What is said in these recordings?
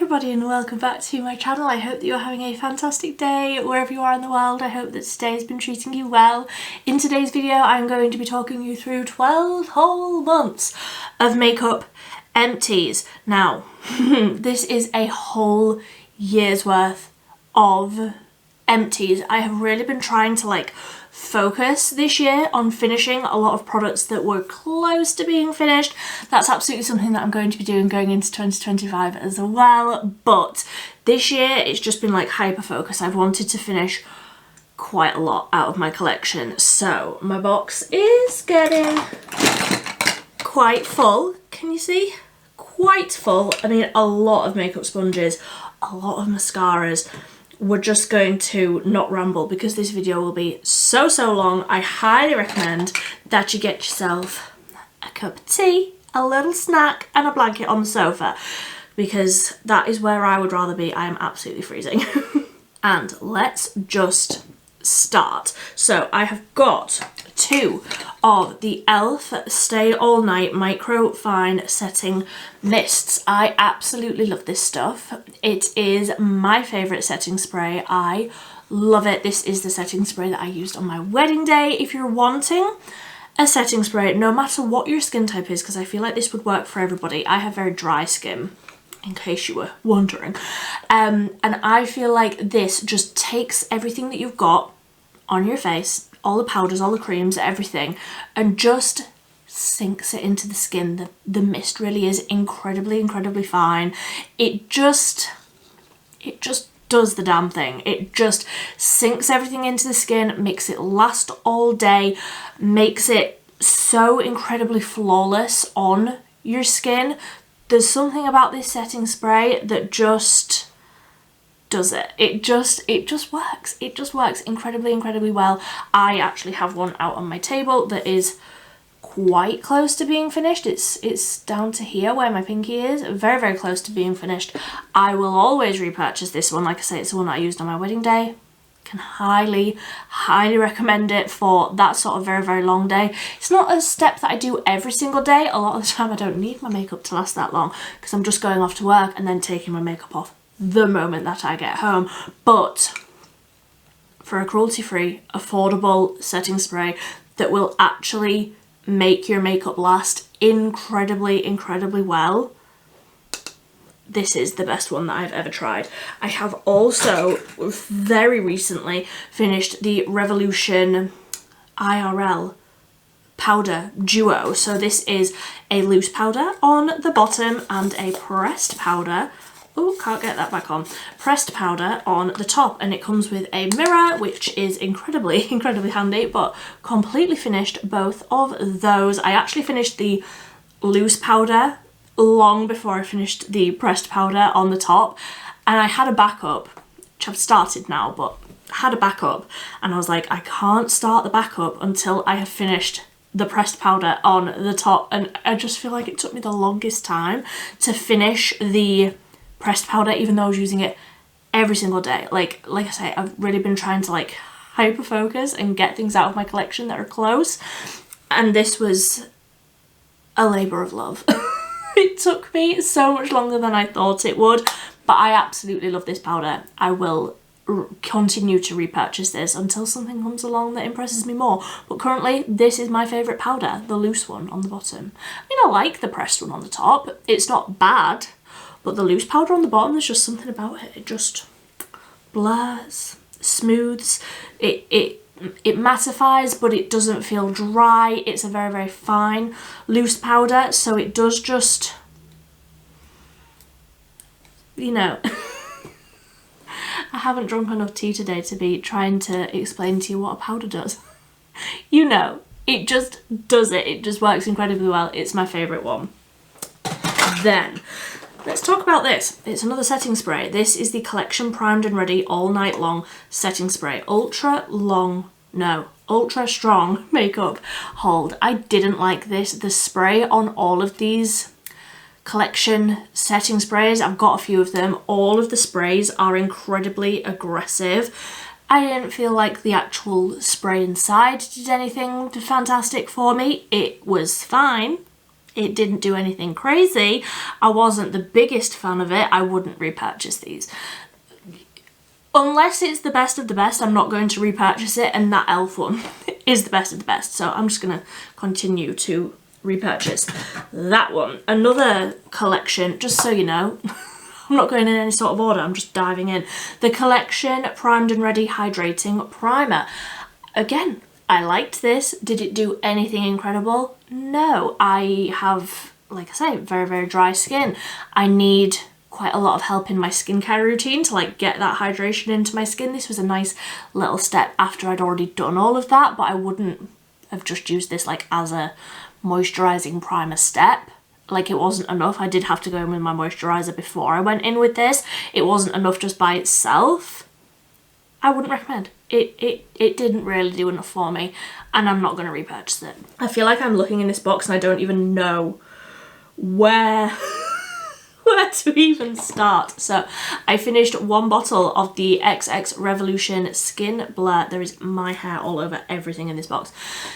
everybody and welcome back to my channel. I hope that you're having a fantastic day wherever you are in the world. I hope that today has been treating you well. In today's video I'm going to be talking you through 12 whole months of makeup empties. Now this is a whole year's worth of empties. I have really been trying to focus this year on finishing a lot of products that were close to being finished. That's absolutely something that I'm going to be doing going into 2025 as well, but this year it's just been hyper focus. I've wanted to finish quite a lot out of my collection, so my box is getting quite full. Can you see? Quite full. I mean, a lot of makeup sponges, a lot of mascaras. We're just going to not ramble because this video will be so long. I highly recommend that you get yourself a cup of tea, a little snack and a blanket on the sofa, because that is where I would rather be. I am absolutely freezing. And let's just start. So I have got two of the e.l.f. Stay All Night Micro Fine Setting Mists. I absolutely love this stuff. It is my favourite setting spray. I love it. This is the setting spray that I used on my wedding day. If you're wanting a setting spray, no matter what your skin type is, because I feel like this would work for everybody. I have very dry skin, in case you were wondering. And I feel like this just takes everything that you've got on your face, all the powders, all the creams, everything, and just sinks it into the skin. The mist really is incredibly fine. It just does the damn thing. It just sinks everything into the skin, makes it last all day, makes it so incredibly flawless on your skin. There's something about this setting spray that just does it. It just works. It just works incredibly well. I actually have one out on my table that is quite close to being finished. It's down to here where my pinky is, very close to being finished. I will always repurchase this one. Like I say, it's the one that I used on my wedding day. Can highly recommend it for that sort of very long day. It's not a step that I do every single day. A lot of the time I don't need my makeup to last that long because I'm just going off to work and then taking my makeup off the moment that I get home. But for a cruelty-free, affordable setting spray that will actually make your makeup last incredibly well, this is the best one that I've ever tried. I have also very recently finished the Revolution IRL powder duo. So this is a loose powder on the bottom and a pressed powder, oh, can't get that back on, pressed powder on the top, and it comes with a mirror, which is incredibly handy. But completely finished both of those. I actually finished the loose powder long before I finished the pressed powder on the top, and I had a backup, which I've started now, but I had a backup, and I was like, I can't start the backup until I have finished the pressed powder on the top. And I just feel like it took me the longest time to finish the pressed powder, even though I was using it every single day. Like I say, I've really been trying to hyper focus and get things out of my collection that are close, and this was a labour of love. It took me so much longer than I thought it would, but I absolutely love this powder. I will continue to repurchase this until something comes along that impresses me more, but currently this is my favourite powder, the loose one on the bottom. I mean, I like the pressed one on the top, it's not bad, but the loose powder on the bottom, there's just something about it. It just blurs, smooths, it mattifies, but it doesn't feel dry. It's a very fine loose powder, so it does just, you know, I haven't drunk enough tea today to be trying to explain to you what a powder does. You know, it just does it. It just works incredibly well. It's my favourite one. Then let's talk about this. It's another setting spray. This is the Collection Primed and Ready All Night Long Setting Spray. Ultra strong makeup hold. I didn't like this. The spray on all of these collection setting sprays, I've got a few of them, all of the sprays are incredibly aggressive. I didn't feel like the actual spray inside did anything fantastic for me. It was fine. It didn't do anything crazy. I wasn't the biggest fan of it. I wouldn't repurchase these. Unless it's the best of the best, I'm not going to repurchase it, and that e.l.f. one is the best of the best. So I'm just going to continue to repurchase that one. Another collection, just so you know, I'm not going in any sort of order, I'm just diving in. The Collection Primed and Ready Hydrating Primer. Again, I liked this. Did it do anything incredible? No. I have, like I say, very, very dry skin. I need quite a lot of help in my skincare routine to like get that hydration into my skin. This was a nice little step after I'd already done all of that, but I wouldn't have just used this like as a moisturizing primer step. Like, it wasn't enough. I did have to go in with my moisturizer before I went in with this. It wasn't enough just by itself. I wouldn't recommend. It didn't really do enough for me, and I'm not going to repurchase it. I feel like I'm looking in this box and I don't even know where to even start. So I finished one bottle of the XX Revolution Skin Blur. There is my hair all over everything in this box.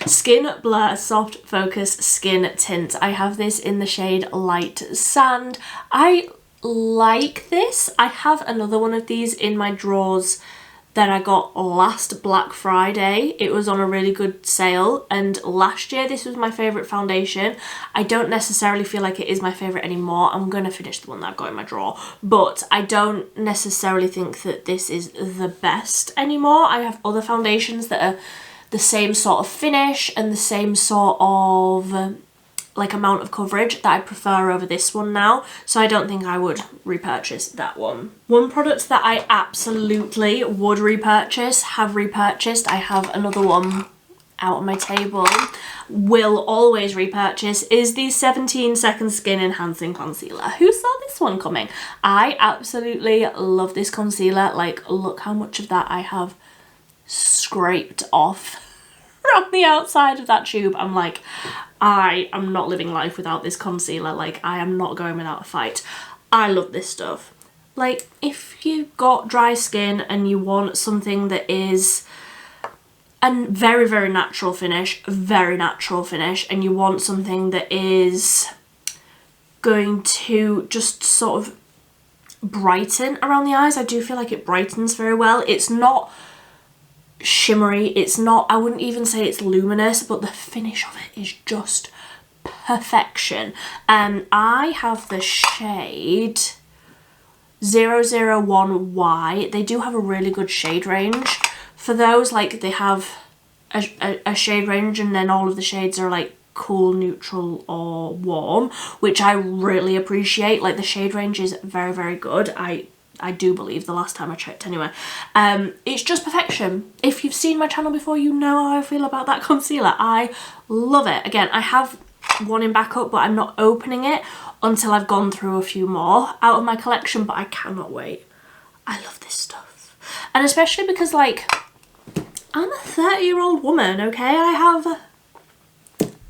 Skin Blur Soft Focus Skin Tint. I have this in the shade Light Sand. I like this. I have another one of these in my drawers that I got last Black Friday. It was on a really good sale, and last year this was my favourite foundation. I don't necessarily feel like it is my favourite anymore. I'm gonna finish the one that I've got in my drawer, but I don't necessarily think that this is the best anymore. I have other foundations that are the same sort of finish and the same sort of like amount of coverage that I prefer over this one now, so I don't think I would repurchase that one. One product that I absolutely would repurchase, have repurchased, I have another one out on my table, will always repurchase, is the 17 Second Skin Enhancing Concealer. Who saw this one coming? I absolutely love this concealer. Like, look how much of that I have scraped off from the outside of that tube. I'm like, I am not living life without this concealer. Like, I am not going without a fight. I love this stuff. Like, if you've got dry skin and you want something that is a very, very natural finish, and you want something that is going to just sort of brighten around the eyes, I do feel like it brightens very well. It's not shimmery, it's not, I wouldn't even say it's luminous, but the finish of it is just perfection. I have the shade 001Y. They do have a really good shade range for those. Like, they have a shade range, and then all of the shades are like cool, neutral or warm, which I really appreciate. Like, the shade range is very, very good. I do believe, the last time I checked anyway. It's just perfection. If you've seen my channel before, you know how I feel about that concealer. I love it. Again, I have one in backup, but I'm not opening it until I've gone through a few more out of my collection, but I cannot wait. I love this stuff. And especially because, like, I'm a 30-year-old woman, okay? I have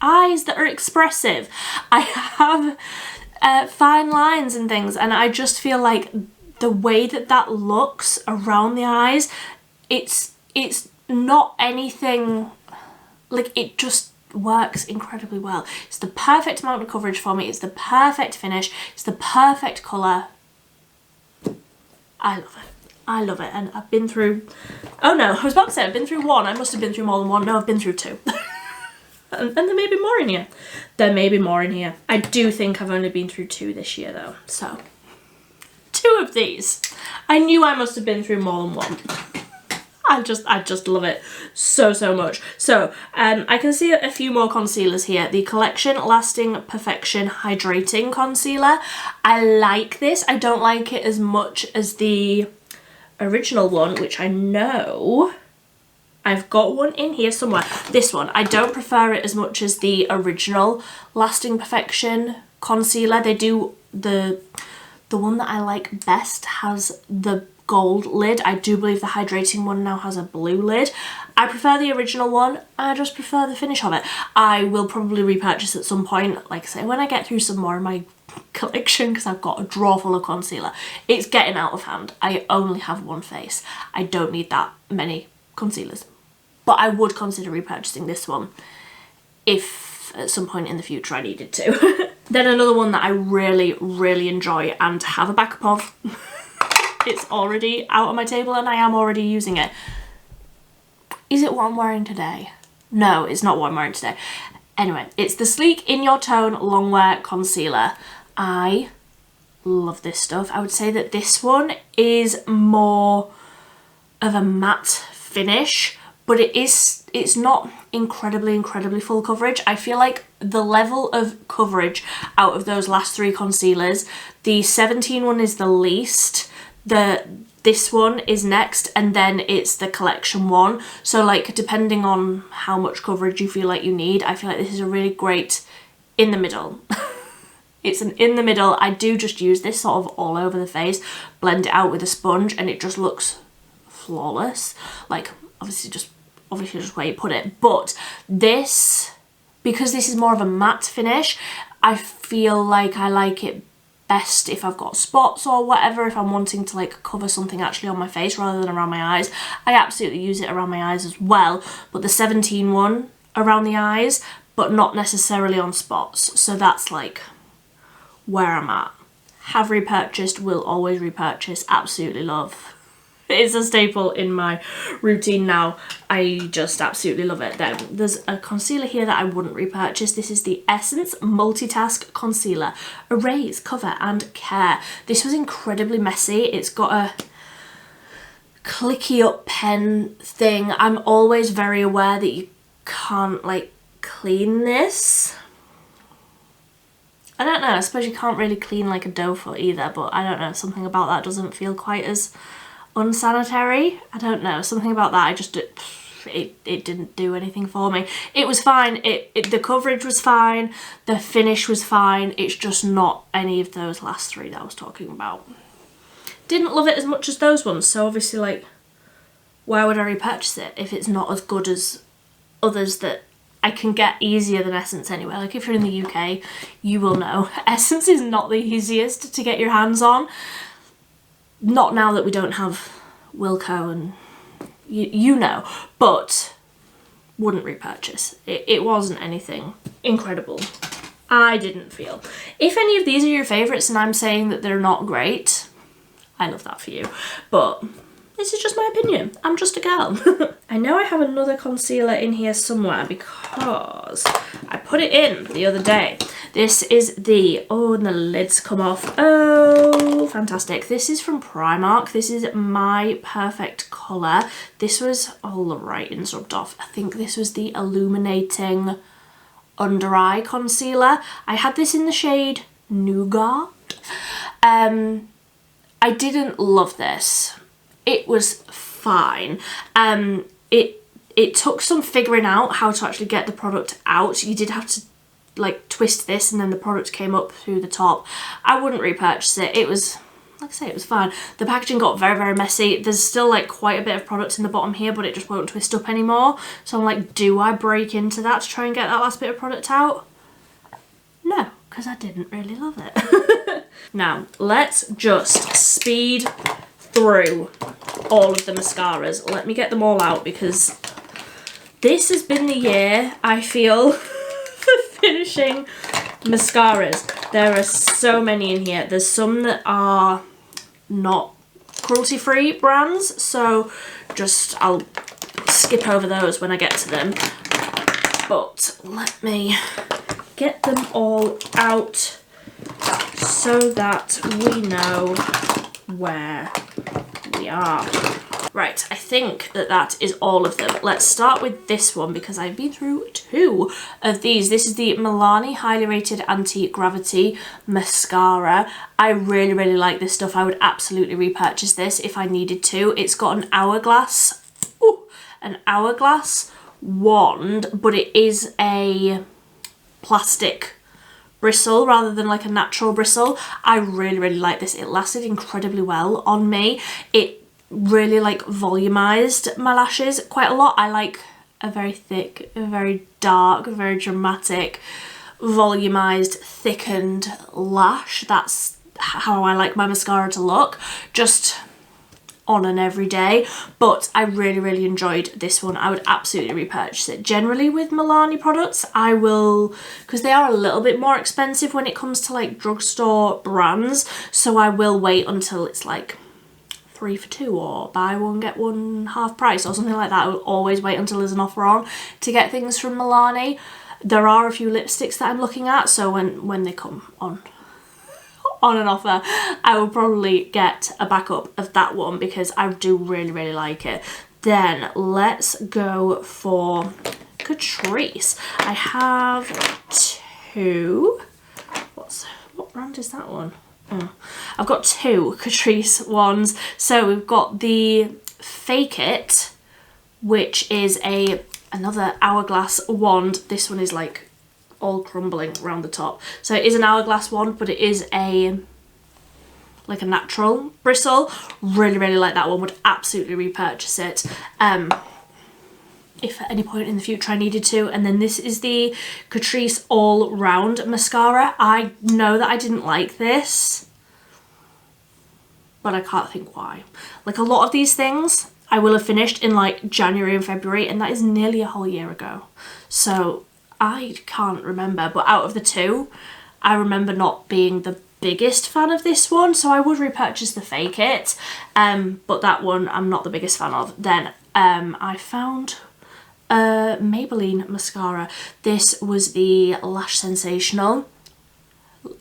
eyes that are expressive. I have fine lines and things, and I just feel like the way that that looks around the eyes, it's not anything, like, it just works incredibly well. It's the perfect amount of coverage for me, it's the perfect finish, it's the perfect colour. I love it. I love it. And I've been through, oh no, I was about to say I've been through one. I must have been through more than one. No, I've been through two. And there may be more in here. There may be more in here. I do think I've only been through two this year though, so 2 of these. I knew I must have been through more than one. I just love it so, so much. So I can see a few more concealers here. The Collection Lasting Perfection Hydrating Concealer. I like this. I don't like it as much as the original one, which I know I've got one in here somewhere. This one, I don't prefer it as much as the original Lasting Perfection concealer. They do, the one that I like best has the gold lid. I do believe the hydrating one now has a blue lid. I prefer the original one. I just prefer the finish of it. I will probably repurchase at some point, like I say, when I get through some more of my collection, because I've got a drawer full of concealer. It's getting out of hand. I only have one face. I don't need that many concealers. But I would consider repurchasing this one if if at some point in the future I needed to. Then another one that I really, really enjoy and have a backup of. It's already out on my table and I am already using it. Is it what I'm wearing today? No, it's not what I'm wearing today. Anyway, it's the Sleek In Your Tone Longwear Concealer. I love this stuff. I would say that this one is more of a matte finish, but it's not incredibly full coverage. I feel like the level of coverage out of those last three concealers, the 17 one is the least, this one is next, and then it's the collection one. So like depending on how much coverage you feel like you need, I feel like this is a really great in the middle. It's an in the middle. I do just use this sort of all over the face, blend it out with a sponge, and it just looks flawless. Like obviously just where you put it, but this, because this is more of a matte finish, I feel like I like it best if I've got spots or whatever, if I'm wanting to like cover something actually on my face rather than around my eyes. I absolutely use it around my eyes as well, but the 17 one around the eyes, but not necessarily on spots. So that's like where I'm at. Have repurchased, will always repurchase, absolutely love. It's a staple in my routine now. I just absolutely love it. Then there's a concealer here that I wouldn't repurchase. This is the Essence Multitask Concealer. Erase, Cover and Care. This was incredibly messy. It's got a clicky up pen thing. I'm always very aware that you can't like clean this. I don't know, I suppose you can't really clean like a doe foot either, but I don't know, something about that doesn't feel quite as unsanitary. I don't know, something about that, I just it didn't do anything for me. It was fine, the coverage was fine, the finish was fine, it's just not any of those last three that I was talking about. Didn't love it as much as those ones, so obviously like why would I repurchase it if it's not as good as others that I can get easier than Essence anyway. Like if you're in the UK, you will know Essence is not the easiest to get your hands on. Not now that we don't have Wilko and you know, but wouldn't repurchase. It wasn't anything incredible. I didn't feel. If any of these are your favourites and I'm saying that they're not great, I love that for you. But this is just my opinion. I'm just a girl. I know I have another concealer in here somewhere because I put it in the other day. This is the, oh, and the lids come off. Oh, fantastic. This is from Primark. This is My Perfect Colour. This was, all the writing's rubbed off. I think this was the Illuminating Under Eye Concealer. I had this in the shade Nougat. I didn't love this. It was fine. It took some figuring out how to actually get the product out. You did have to like twist this and then the product came up through the top. I wouldn't repurchase it. It was, like I say, it was fine. The packaging got very messy. There's still like quite a bit of product in the bottom here, but it just won't twist up anymore. So I'm like, do I break into that to try and get that last bit of product out? No, because I didn't really love it. Now, let's just speed through all of the mascaras. Let me get them all out because this has been the year, I feel, for finishing mascaras. There are so many in here. There's some that are not cruelty-free brands, so just I'll skip over those when I get to them. But let me get them all out so that we know where we are. Right, I think that is all of them. Let's start with this one because I've been through two of these. This is the Milani Highly Rated Anti-Gravity Mascara. I really like this stuff. I would absolutely repurchase this if I needed to. It's got an hourglass wand, but it is a plastic bristle rather than like a natural bristle. I really like this. It lasted incredibly well on me. It really like volumized my lashes quite a lot. I like a very thick, a very dark, a very dramatic, volumized, thickened lash. That's how I like my mascara to look. Just on an everyday, but I really enjoyed this one. I would absolutely repurchase it. Generally with Milani products, I will, because they are a little bit more expensive when it comes to like drugstore brands, so I will wait until it's like 3 for 2 or buy one get one half price or something like that. I will always wait until there's an offer on to get things from Milani. There are a few lipsticks that I'm looking at, so when they come on an offer, I will probably get a backup of that one because I do really like it. Then let's go for Catrice. I have 2. What brand is that one? I've got 2 Catrice ones. So we've got the Fake It, which is another hourglass wand. This one is like all crumbling around the top. So it is an hourglass wand, but it is like a natural bristle. Really like that one. Would absolutely repurchase it if at any point in the future I needed to. And then this is the Catrice All Round Mascara. I know that I didn't like this, but I can't think why. Like a lot of these things I will have finished in like January and February, and that is nearly a whole year ago. So I can't remember, but out of the 2, I remember not being the biggest fan of this one, so I would repurchase the Fake It, but that one I'm not the biggest fan of. Then I found a Maybelline mascara. This was the Lash Sensational.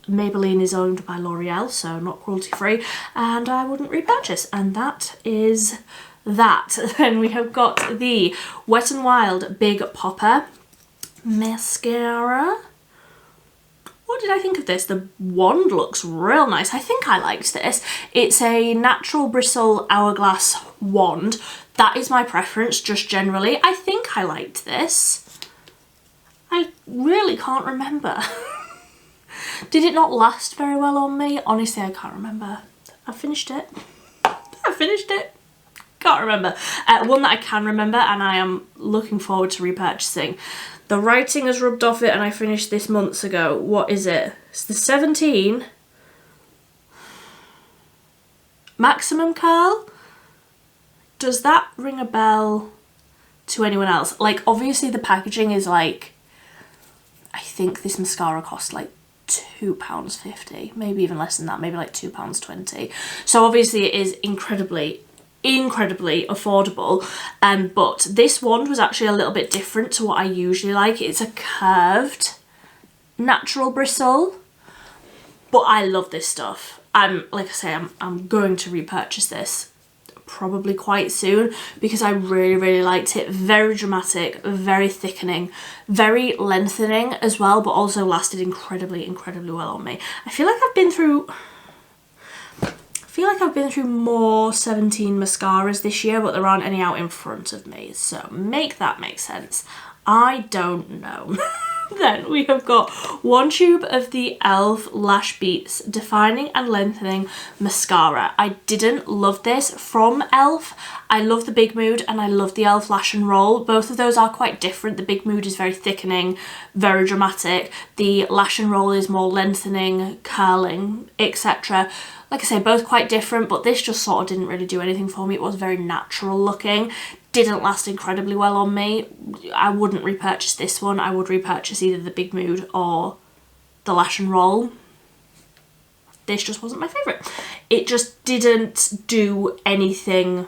Maybelline is owned by L'Oreal, so not cruelty free, and I wouldn't repurchase, and that is that. Then we have got the Wet n Wild Big Popper mascara. What did I think of this? The wand looks real nice. I think I liked this. It's a natural bristle hourglass wand. That is my preference just generally. I think I liked this. I really can't remember. Did it not last very well on me? Honestly, I can't remember. I finished it. Can't remember. One that I can remember and I am looking forward to repurchasing. The writing has rubbed off it and I finished this months ago. What is it? It's the 17 Maximum Curl. Does that ring a bell to anyone else? Like, obviously the packaging is like, I think this mascara cost like £2.50, maybe even less than that, maybe like £2.20. So obviously it is incredibly affordable, but this wand was actually a little bit different to what I usually like. It's a curved natural bristle, but I love this stuff. Like I say, I'm going to repurchase this probably quite soon because I really liked it. Very dramatic, very thickening, very lengthening as well, but also lasted incredibly well on me. I feel like I've been through more 17 mascaras this year, but there aren't any out in front of me, so make that make sense. I don't know. Then we have got 1 tube of the e.l.f. Lash Beats Defining and Lengthening Mascara. I didn't love this from e.l.f. I love the Big Mood and I love the e.l.f. Lash and Roll. Both of those are quite different. The Big Mood is very thickening, very dramatic. The Lash and Roll is more lengthening, curling, etc. Like I say, both quite different, but this just sort of didn't really do anything for me. It was very natural looking. Didn't last incredibly well on me. I wouldn't repurchase this one. I would repurchase either the Big Mood or the Lash and Roll. This just wasn't my favourite. It just didn't do anything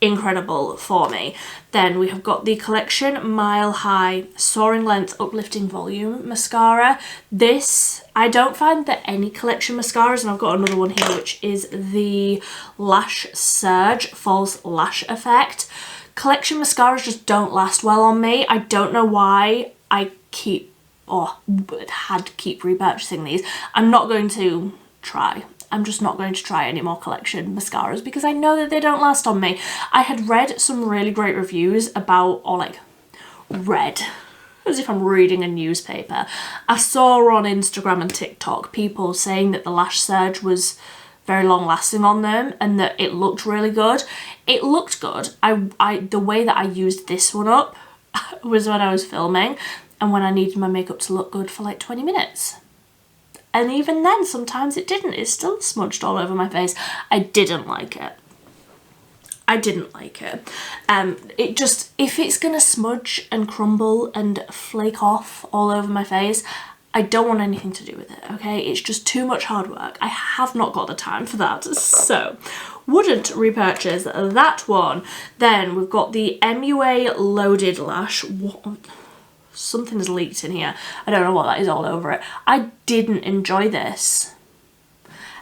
incredible for me. Then we have got the Collection Mile High Soaring Length Uplifting Volume Mascara. This, I don't find that any Collection mascaras, and I've got another one here which is the Lash Surge False Lash Effect. Collection mascaras just don't last well on me. I don't know why I keep repurchasing these. I'm not going to try. I'm just not going to try any more Collection mascaras because I know that they don't last on me. I had read some really great reviews about, or like read, as if I'm reading a newspaper. I saw on Instagram and TikTok people saying that the Lash Surge was very long lasting on them and that it looked really good. It looked good. The way that I used this one up was when I was filming and when I needed my makeup to look good for like 20 minutes. And even then, sometimes it didn't. It still smudged all over my face. I didn't like it. I didn't like it. It just, if it's gonna smudge and crumble and flake off all over my face, I don't want anything to do with it, okay? It's just too much hard work. I have not got the time for that, so wouldn't repurchase that one. Then we've got the MUA Loaded Lash. What? Something has leaked in here. I don't know what that is all over it. I didn't enjoy this.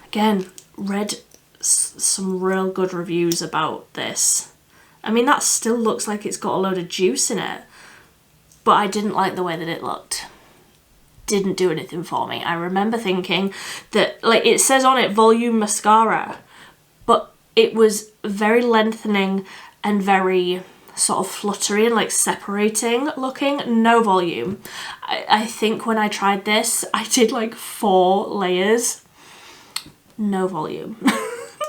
Again, read some real good reviews about this. I mean, that still looks like it's got a load of juice in it, but I didn't like the way that it looked. Didn't do anything for me. I remember thinking that, like, it says on it volume mascara, but it was very lengthening and very sort of fluttery and like separating looking. No volume. I think when I tried this, I did like 4 layers. No volume.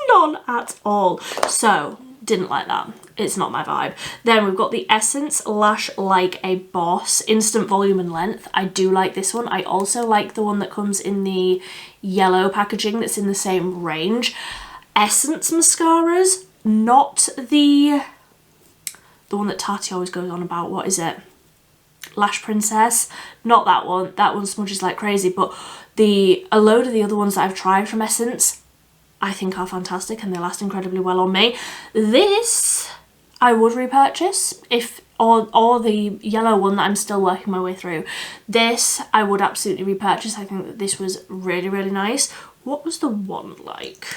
None at all. So didn't like that. It's not my vibe. Then we've got the Essence Lash Like a Boss Instant Volume and Length. I do like this one. I also like the one that comes in the yellow packaging that's in the same range. Essence mascaras, not the one that Tati always goes on about. What is it? Lash Princess. Not that one. That one smudges like crazy, but a load of the other ones that I've tried from Essence I think are fantastic and they last incredibly well on me. This I would repurchase or the yellow one that I'm still working my way through. This I would absolutely repurchase. I think that this was really, really nice. What was the one like?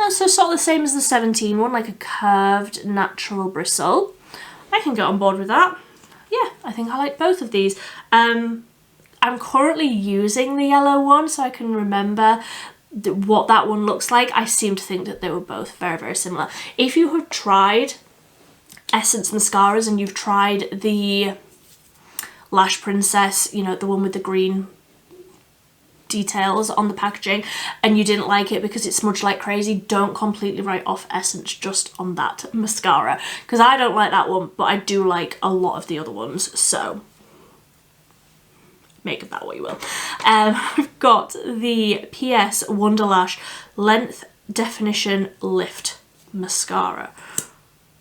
So sort of the same as the 17 one, like a curved natural bristle. I can get on board with that. Yeah, I think I like both of these. I'm currently using the yellow one so I can remember what that one looks like. I seem to think that they were both very, very similar. If you have tried Essence mascaras and you've tried the Lash Princess, you know, the one with the green details on the packaging, and you didn't like it because it smudged like crazy, don't completely write off Essence just on that mascara, because I don't like that one, but I do like a lot of the other ones, so make of that what you will. We've got the PS Wonderlash Length Definition Lift Mascara.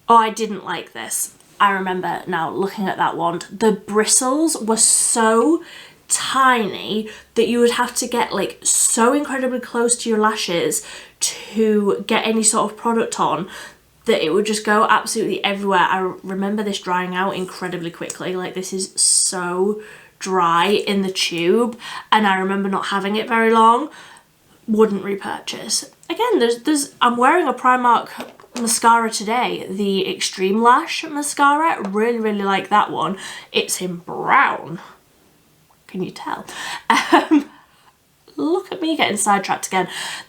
Oh, I didn't like this. I remember now looking at that wand. The bristles were so tiny that you would have to get like so incredibly close to your lashes to get any sort of product on, that it would just go absolutely everywhere. I remember this drying out incredibly quickly. Like, this is so dry in the tube, and I remember not having it very long. Wouldn't repurchase. Again, I'm wearing a Primark mascara today, the Extreme Lash mascara. Really, really like that one. It's in brown. Can you tell? Look at me getting sidetracked again.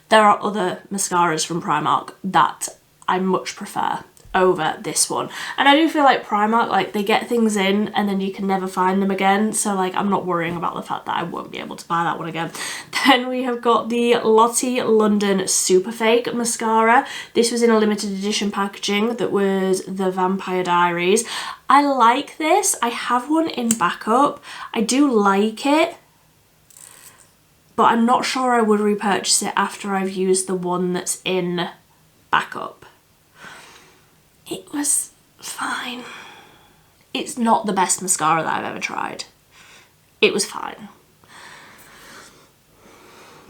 There are other mascaras from Primark that I much prefer over this one, and I do feel like Primark, like, they get things in and then you can never find them again, so like I'm not worrying about the fact that I won't be able to buy that one again. Then we have got the Lottie London Super Fake mascara. This was in a limited edition packaging that was the Vampire Diaries. I like this. I have one in backup. I do like it, but I'm not sure I would repurchase it after I've used the one that's in backup. It was fine. It's not the best mascara that I've ever tried. It was fine,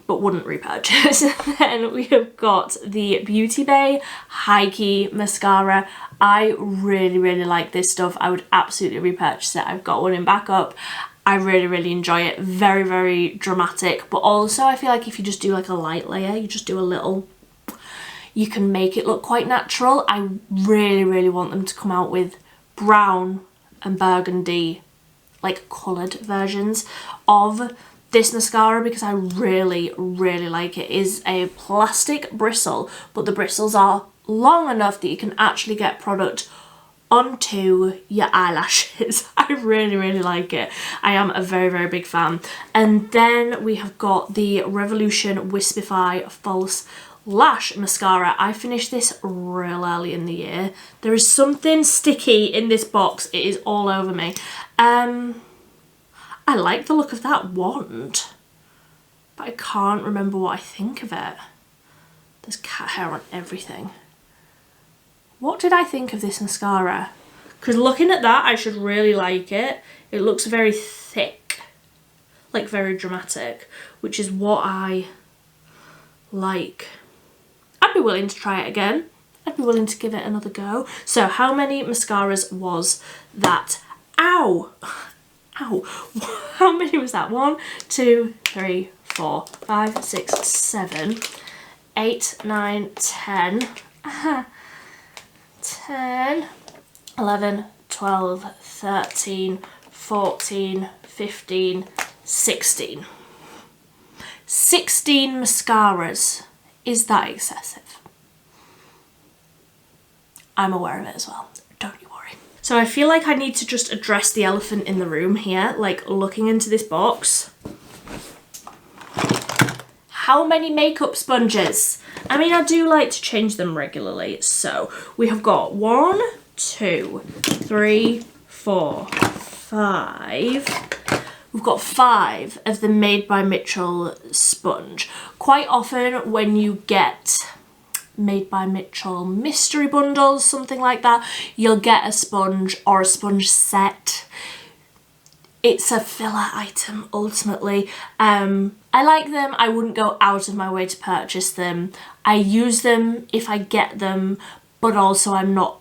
but wouldn't repurchase. Then we have got the Beauty Bay High Key Mascara. I really, really like this stuff. I would absolutely repurchase it. I've got one in backup. I really, really enjoy it. Very, very dramatic, but also I feel like if you just do like a light layer, you just do a little, you can make it look quite natural. I really, really want them to come out with brown and burgundy, like coloured versions of this mascara, because I really, really like it. It is a plastic bristle, but the bristles are long enough that you can actually get product onto your eyelashes. I really, really like it. I am a very, very big fan. And then we have got the Revolution Wispify False Lash Mascara. I finished this real early in the year. There is something sticky in this box. It is all over me. I like the look of that wand, but I can't remember what I think of it. There's cat hair on everything. What did I think of this mascara? Because looking at that, I should really like it. It looks very thick, like very dramatic, which is what I like. I'd be willing to try it again. I'd be willing to give it another go. So how many mascaras was that? Ow! Ow! How many was that? 1, 2, 3, 4, 5, 6, 7, 8, 9, 10. 10, 11, 12, 13, 14, 15, 16. 16 mascaras. Is that excessive? I'm aware of it as well. Don't you worry. So I feel like I need to just address the elephant in the room here, like looking into this box. How many makeup sponges? I mean, I do like to change them regularly. So we have got 1, 2, 3, 4, 5. We've got 5 of the Made by Mitchell sponge. Quite often when you get Made by Mitchell mystery bundles, something like that, you'll get a sponge or a sponge set. It's a filler item ultimately. I like them. I wouldn't go out of my way to purchase them. I use them if I get them, but also I'm not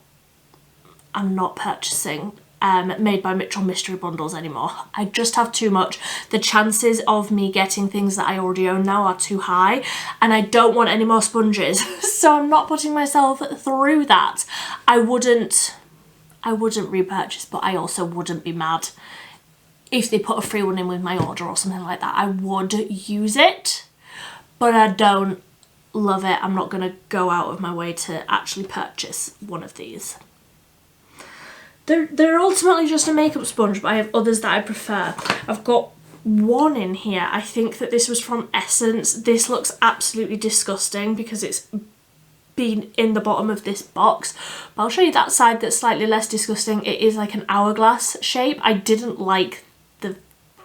purchasing Made by Mitchell mystery bundles anymore. I just have too much. The chances of me getting things that I already own now are too high, and I don't want any more sponges. So I'm not putting myself through that. I wouldn't repurchase, but I also wouldn't be mad if they put a free one in with my order or something like that. I would use it, but I don't love it. I'm not gonna go out of my way to actually purchase one of these. They're ultimately just a makeup sponge, but I have others that I prefer. I've got one in here. I think that this was from Essence. This looks absolutely disgusting because it's been in the bottom of this box. But I'll show you that side that's slightly less disgusting. It is like an hourglass shape. I didn't like the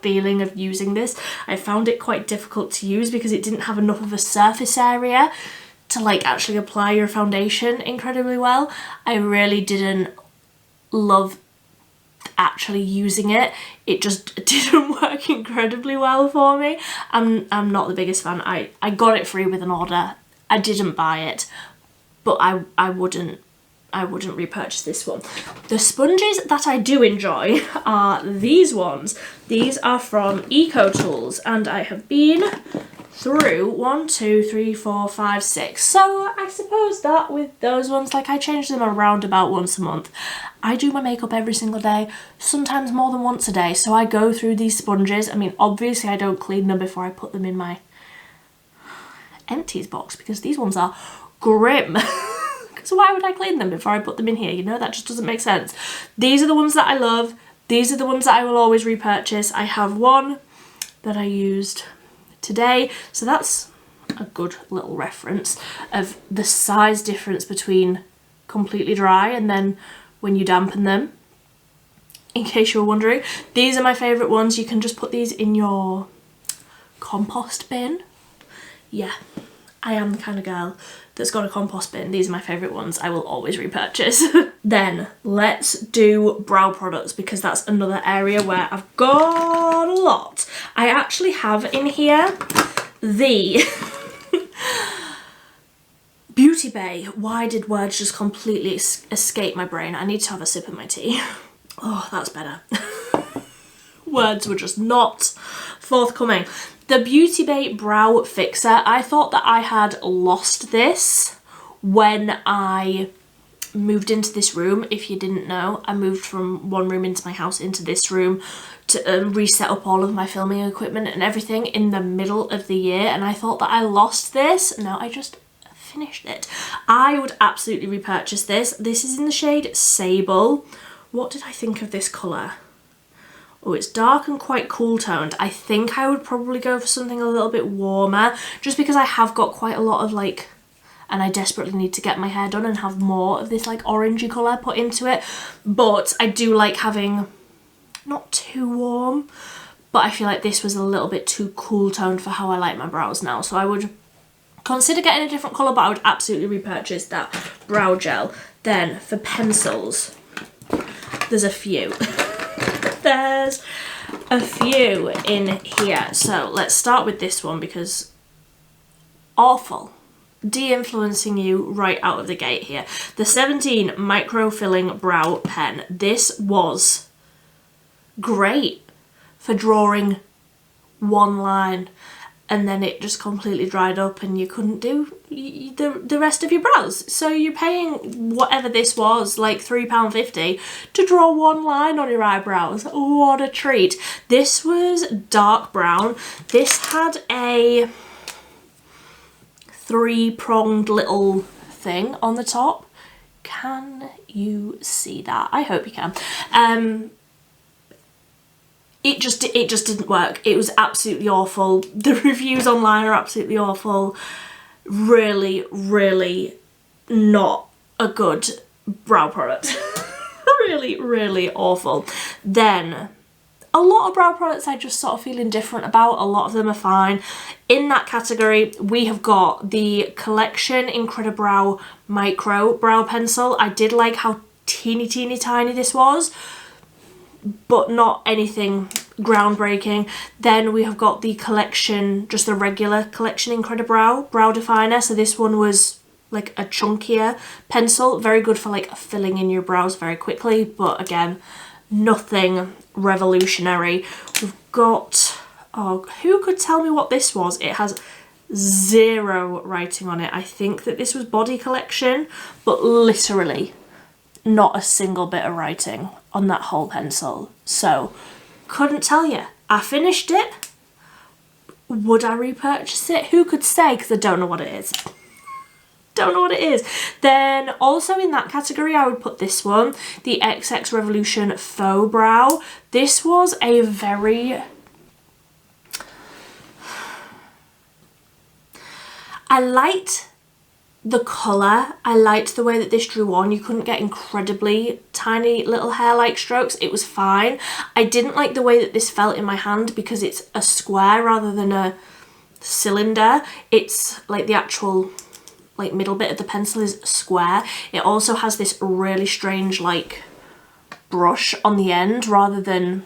feeling of using this. I found it quite difficult to use because it didn't have enough of a surface area to like actually apply your foundation incredibly well. I really didn't love actually using it. It just didn't work incredibly well for me. I'm not the biggest fan. I got it free with an order. I didn't buy it, but I wouldn't repurchase this one. The sponges that I do enjoy are these ones. These are from Eco Tools, and I have been through 1, 2, 3, 4, 5, 6. So I suppose that with those ones, like I change them around about once a month. I do my makeup every single day, sometimes more than once a day. So I go through these sponges. I mean, obviously I don't clean them before I put them in my Empties box because these ones are grim. So why would I clean them before I put them in here? You know, that just doesn't make sense. These are the ones that I love. These are the ones that I will always repurchase. I have one that I used today, so that's a good little reference of the size difference between completely dry and then when you dampen them, in case you were wondering. These are my favourite ones. You can just put these in your compost bin. Yeah, I am the kind of girl that's got a compost bin. These are my favourite ones. I will always repurchase. Then let's do brow products because that's another area where I've got a lot. I actually have in here the Beauty Bay. Why did words just completely escape my brain? I need to have a sip of my tea. Oh, that's better. Words were just not forthcoming. The Beauty Bay Brow Fixer. I thought that I had lost this when I moved into this room. If you didn't know, I moved from one room into my house into this room to reset up all of my filming equipment and everything in the middle of the year, and I thought that I lost this. Now I just finished it. I would absolutely repurchase this. This is in the shade Sable. What did I think of this colour? Oh, it's dark and quite cool toned. I think I would probably go for something a little bit warmer just because I have got quite a lot of like, and I desperately need to get my hair done and have more of this like orangey colour put into it. But I do like having, not too warm, but I feel like this was a little bit too cool toned for how I like my brows now. So I would consider getting a different colour, but I would absolutely repurchase that brow gel. Then for pencils, there's a few. There's a few in here. So let's start with this one because awful. De-influencing you right out of the gate here. The 17 micro filling brow pen. This was great for drawing one line, and then it just completely dried up and you couldn't do the rest of your brows. So you're paying whatever this was, like £3.50, to draw one line on your eyebrows. What a treat. This was dark brown. This had a 3-pronged little thing on the top. Can you see that? I hope you can. It just didn't work. It was absolutely awful. The reviews online are absolutely awful. Really, really not a good brow product. Really, really awful. Then a lot of brow products I just sort of feel indifferent about. A lot of them are fine. In that category, we have got the Collection Incredibrow Micro Brow Pencil. I did like how teeny tiny this was, but not anything groundbreaking. Then we have got the Collection, just the regular Collection Incredibrow Brow Definer. So this one was like a chunkier pencil. Very good for like filling in your brows very quickly, but again, nothing revolutionary. We've got, oh, who could tell me what this was? It has 0 writing on it. I think that this was Body Collection, but literally not a single bit of writing on that whole pencil. So couldn't tell you. I finished it. Would I repurchase it? Who could say? Because I don't know what it is. Don't know what it is. Then also in that category, I would put this one, the XX Revolution Faux Brow. This was a very, I liked the colour. I liked the way that this drew on. You couldn't get incredibly tiny little hair-like strokes. It was fine. I didn't like the way that this felt in my hand because it's a square rather than a cylinder. It's like the actual like middle bit of the pencil is square. It also has this really strange like brush on the end rather than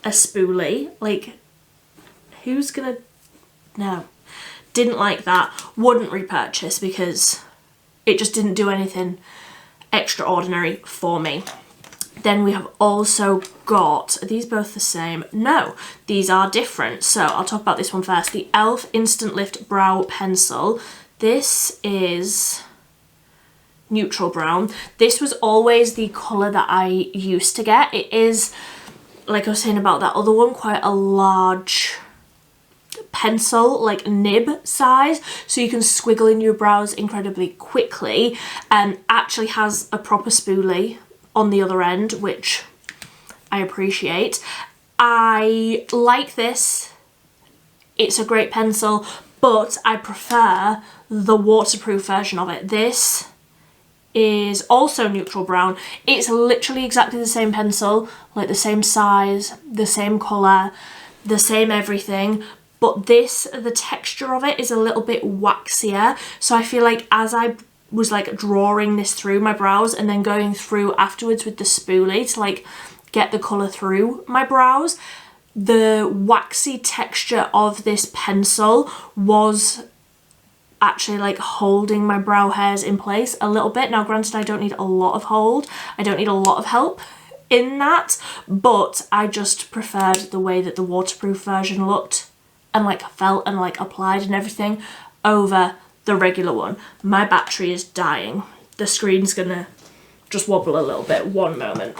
a spoolie. Like, who's gonna, no. Didn't like that. Wouldn't repurchase because it just didn't do anything extraordinary for me. Then we have also got, are these both the same? No, these are different. So I'll talk about this one first. The e.l.f. Instant Lift Brow Pencil. This is neutral brown. This was always the colour that I used to get. It is, like I was saying about that other one, quite a large pencil, like nib size, so you can squiggle in your brows incredibly quickly, and actually has a proper spoolie on the other end, which I appreciate. I like this. It's a great pencil, but I prefer the waterproof version of it. This is also neutral brown. It's literally exactly the same pencil, like the same size, the same colour, the same everything, but this, the texture of it is a little bit waxier. So I feel like as I was like drawing this through my brows and then going through afterwards with the spoolie to like get the colour through my brows, the waxy texture of this pencil was actually like holding my brow hairs in place a little bit. Now granted, I don't need a lot of hold, I don't need a lot of help in that, but I just preferred the way that the waterproof version looked and like felt and like applied and everything over the regular one. My battery is dying. The screen's gonna just wobble a little bit. One moment.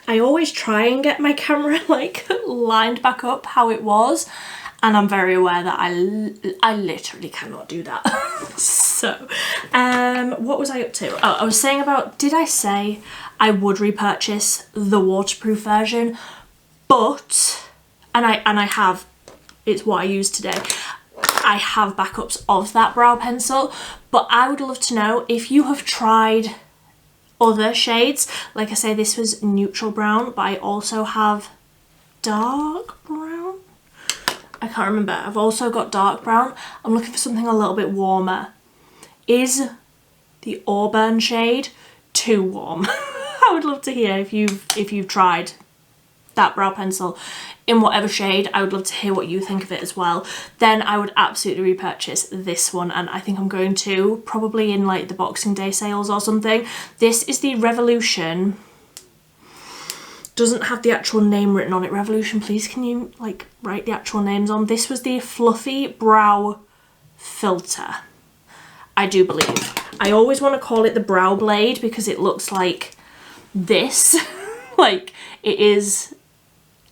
I always try and get my camera like lined back up how it was, and I'm very aware that I literally cannot do that. So, what was I up to? Oh, I was saying about, did I say I would repurchase the waterproof version? But, and I have, it's what I use today. I have backups of that brow pencil, but I would love to know if you have tried other shades. Like I say, this was neutral brown, but I also have dark brown. I can't remember. I've also got dark brown. I'm looking for something a little bit warmer. Is the Auburn shade too warm. I would love to hear if you've tried that brow pencil in whatever shade. I would love to hear what you think of it as well. Then I would absolutely repurchase this one, and I think I'm going to probably in like the Boxing Day sales or something. This is the Revolution. Doesn't have the actual name written on it. Revolution, please can you like write the actual names on? This was the Fluffy Brow Filter, I do believe. I always want to call it the Brow Blade because it looks like this. Like it is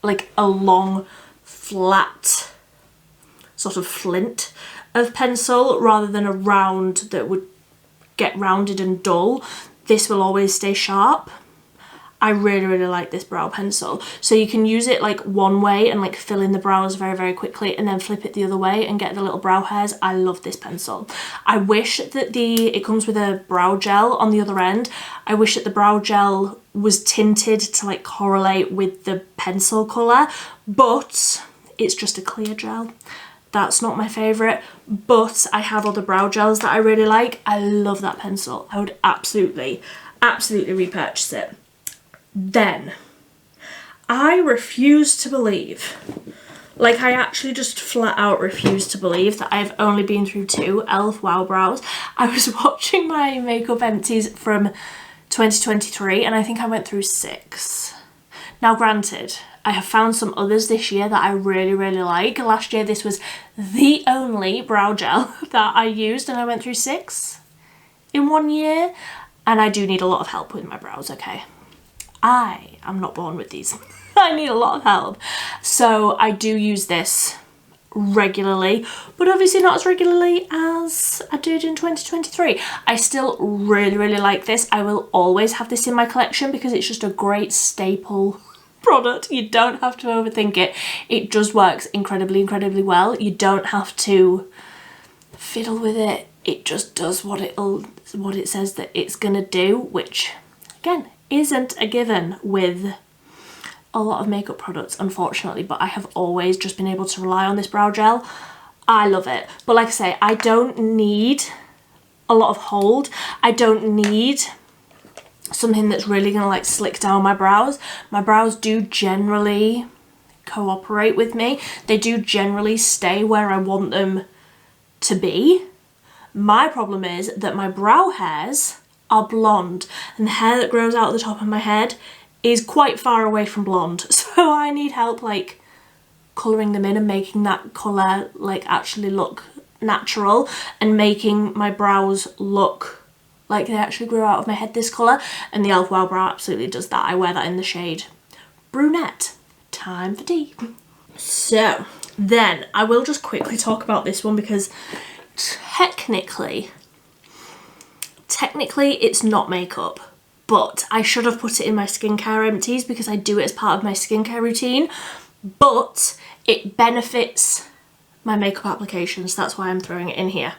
like a long flat sort of flint of pencil rather than a round that would get rounded and dull. This will always stay sharp. I really, really like this brow pencil. So you can use it like one way and like fill in the brows very, very quickly, and then flip it the other way and get the little brow hairs. I love this pencil. I wish that it comes with a brow gel on the other end. I wish that the brow gel was tinted to like correlate with the pencil colour, but it's just a clear gel. That's not my favourite, but I have other brow gels that I really like. I love that pencil. I would absolutely, absolutely repurchase it. Then, I refuse to believe, like I actually just flat out refuse to believe that I've only been through 2 e.l.f. Wow Brows. I was watching my makeup empties from 2023 and I think I went through 6. Now granted, I have found some others this year that I really, really like. Last year this was the only brow gel that I used and I went through 6 in 1 year, and I do need a lot of help with my brows, okay? I am not born with these. I need a lot of help. So I do use this regularly, but obviously not as regularly as I did in 2023. I still really, really like this. I will always have this in my collection because it's just a great staple product. You don't have to overthink it. It just works incredibly, incredibly well. You don't have to fiddle with it. It just does what it says that it's gonna do, which again isn't a given with a lot of makeup products, unfortunately, but I have always just been able to rely on this brow gel. I love it. But like I say, I don't need a lot of hold. I don't need something that's really gonna like slick down my brows. My brows do generally cooperate with me. They do generally stay where I want them to be. My problem is that my brow hairs are blonde, and the hair that grows out the top of my head is quite far away from blonde, so I need help like colouring them in and making that colour like actually look natural and making my brows look like they actually grew out of my head this colour, and the e.l.f. Wow Brow absolutely does that. I wear that in the shade Brunette. Time for tea. So then I will just quickly talk about this one because technically it's not makeup, but I should have put it in my skincare empties because I do it as part of my skincare routine, but it benefits my makeup applications. That's why I'm throwing it in here.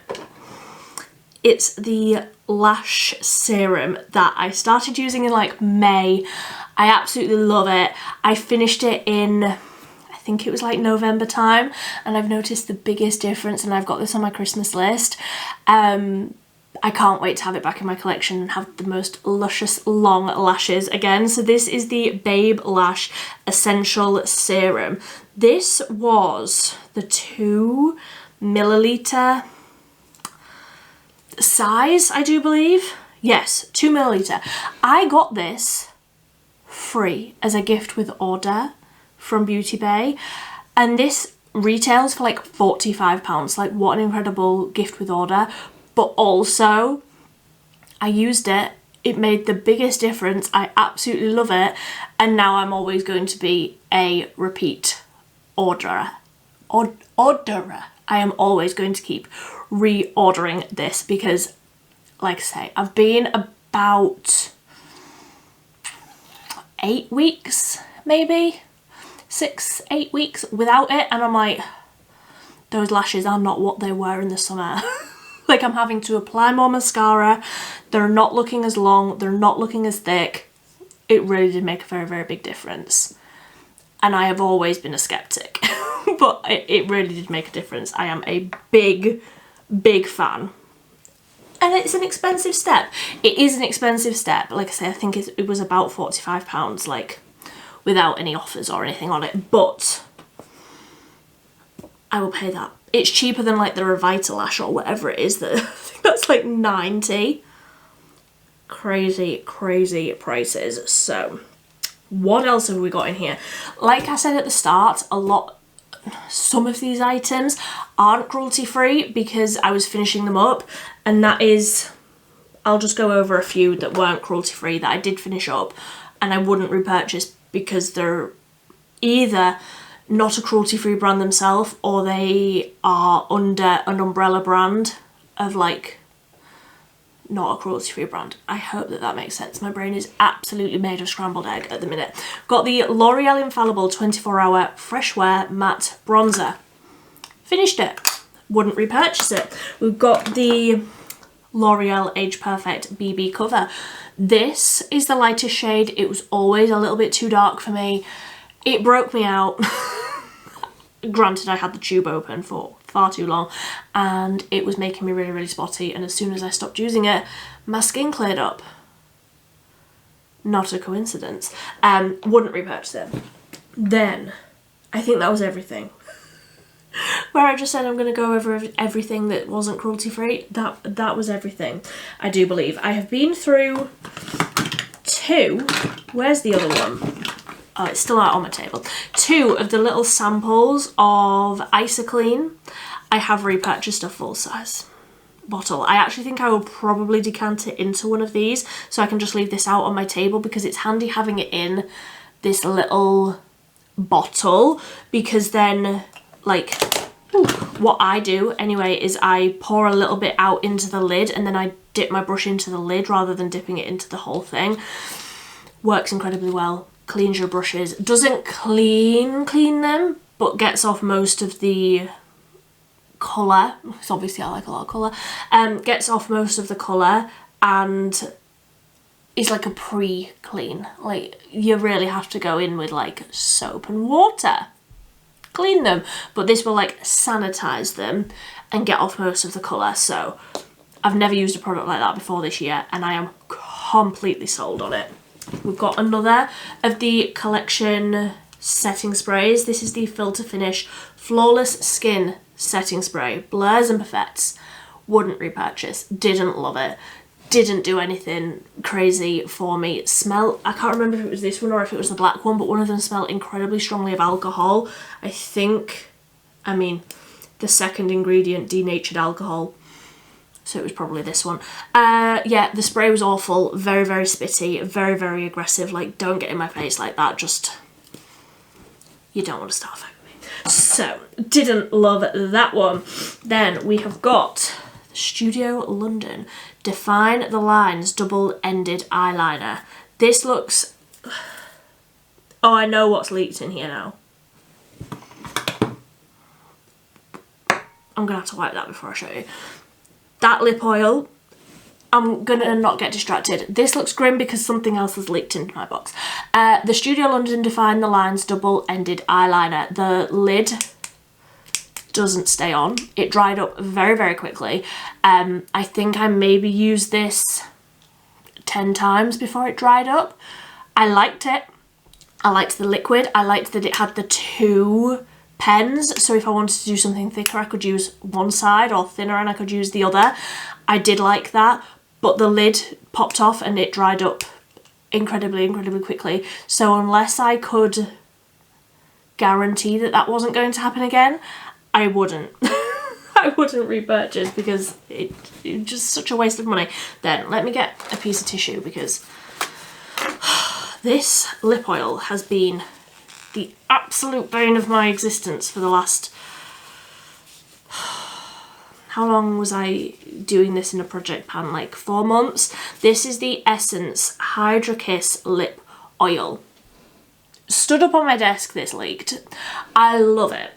It's the lash serum that I started using in like May. I absolutely love it. I finished it in, I think it was like November time, and I've noticed the biggest difference, and I've got this on my Christmas list. I can't wait to have it back in my collection and have the most luscious long lashes again. So this is the Babe Lash Essential Serum. This was the 2 milliliter size, I do believe. Yes, 2 milliliter. I got this free as a gift with order from Beauty Bay, and this retails for like £45. Like, what an incredible gift with order. But also, I used it, it made the biggest difference. I absolutely love it, and now I'm always going to be a repeat orderer. I am always going to keep reordering this because, like I say, I've been about 8 weeks, maybe 6-8 weeks without it, and I'm like, those lashes are not what they were in the summer. Like, I'm having to apply more mascara. They're not looking as long. They're not looking as thick. It really did make a very, very big difference. And I have always been a skeptic, but it really did make a difference. I am a big, big fan. And it's an expensive step. It is an expensive step. Like I say, I think it was about £45, like, without any offers or anything on it. But I will pay that. It's cheaper than like the Revitalash or whatever it is. That I think that's like 90. Crazy, crazy prices. So what else have we got in here? Like I said at the start, some of these items aren't cruelty free because I was finishing them up, and that is, I'll just go over a few that weren't cruelty free that I did finish up and I wouldn't repurchase because they're either not a cruelty free brand themselves or they are under an umbrella brand of like not a cruelty free brand. I hope that makes sense. My brain is absolutely made of scrambled egg at the minute. Got the L'Oreal Infallible 24-hour Fresh Wear Matte Bronzer. Finished it. Wouldn't repurchase it. We've got the L'Oreal Age Perfect BB Cover. This is the lightest shade. It was always a little bit too dark for me. It broke me out. Granted, I had the tube open for far too long and it was making me really, really spotty, and as soon as I stopped using it, my skin cleared up. Not a coincidence. Wouldn't repurchase it. Then, I think that was everything. Where I just said I'm going to go over everything that wasn't cruelty free, that was everything, I do believe. I have been through 2, where's the other one? Oh, it's still out on my table. 2 of the little samples of Isoclean. I have repurchased a full size bottle. I actually think I will probably decant it into one of these so I can just leave this out on my table because it's handy having it in this little bottle, because then like what I do anyway is I pour a little bit out into the lid and then I dip my brush into the lid rather than dipping it into the whole thing. Works incredibly well. Cleans your brushes. Doesn't clean them, but gets off most of the colour, because obviously I like a lot of colour. Gets off most of the colour and is like a pre-clean. Like, you really have to go in with like soap and water. Clean them. But this will like sanitize them and get off most of the colour. So I've never used a product like that before this year and I am completely sold on it. We've got another of the collection setting sprays. This is the Filter Finish Flawless Skin Setting Spray. Blurs and Perfects. Wouldn't repurchase. Didn't love it. Didn't do anything crazy for me. Smell, I can't remember if it was this one or if it was the black one, but one of them smelled incredibly strongly of alcohol. I mean, the second ingredient, denatured alcohol. So it was probably this one. Yeah, the spray was awful. Very, very spitty. Very, very aggressive. Like, don't get in my face like that. Just, you don't want to start fighting me. So, didn't love that one. Then we have got Studio London Define the Lines Double-Ended Eyeliner. This looks... Oh, I know what's leaked in here now. I'm going to have to wipe that before I show you. That lip oil, I'm gonna not get distracted. This looks grim because something else has leaked into my box. The Studio London Define the Lines Double-Ended Eyeliner. The lid doesn't stay on. It dried up very, very quickly. I think I maybe used this 10 times before it dried up. I liked it. I liked the liquid. I liked that it had the 2 pens, so if I wanted to do something thicker I could use one side, or thinner and I could use the other. I did like that, but the lid popped off and it dried up incredibly quickly, so unless I could guarantee that that wasn't going to happen again, I wouldn't. I wouldn't repurchase because it's just such a waste of money. Then let me get a piece of tissue because this lip oil has been the absolute bane of my existence for the last... How long was I doing this in a project pan? Like 4 months. This is the Essence Hydra Kiss Lip Oil. Stood up on my desk, this leaked. I love it.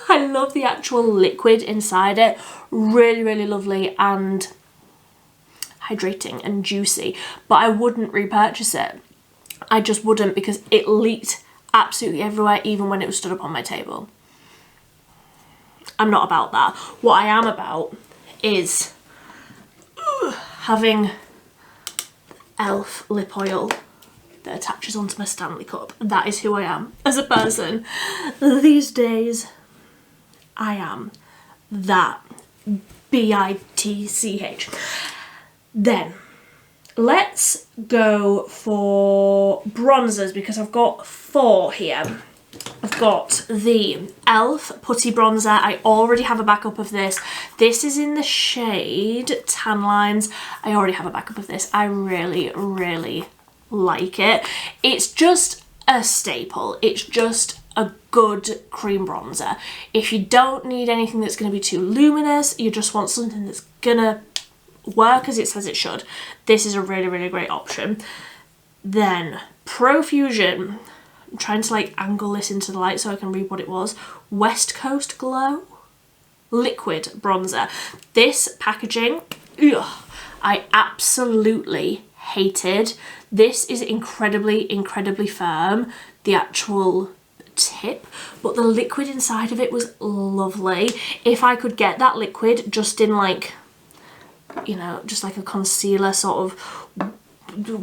I love the actual liquid inside it. Really, really lovely and hydrating and juicy. But I wouldn't repurchase it. I just wouldn't, because it leaked absolutely everywhere, even when it was stood up on my table. I'm not about that. What I am about is having e.l.f. lip oil that attaches onto my Stanley Cup. That is who I am as a person. These days, I am that bitch. Then, let's go for bronzers because I've got 4 here. I've got the e.l.f. Putty Bronzer. I already have a backup of this. This is in the shade Tan Lines. I already have a backup of this. I really, really like it. It's just a staple. It's just a good cream bronzer. If you don't need anything that's going to be too luminous, you just want something that's gonna work as it says it should, this is a really, really great option. Then Profusion, I'm trying to like angle this into the light so I can read what it was. West Coast Glow liquid bronzer. This packaging, ugh, I absolutely hated. This is incredibly, incredibly firm, the actual tip, but the liquid inside of it was lovely. If I could get that liquid just in like, you know, just like a concealer sort of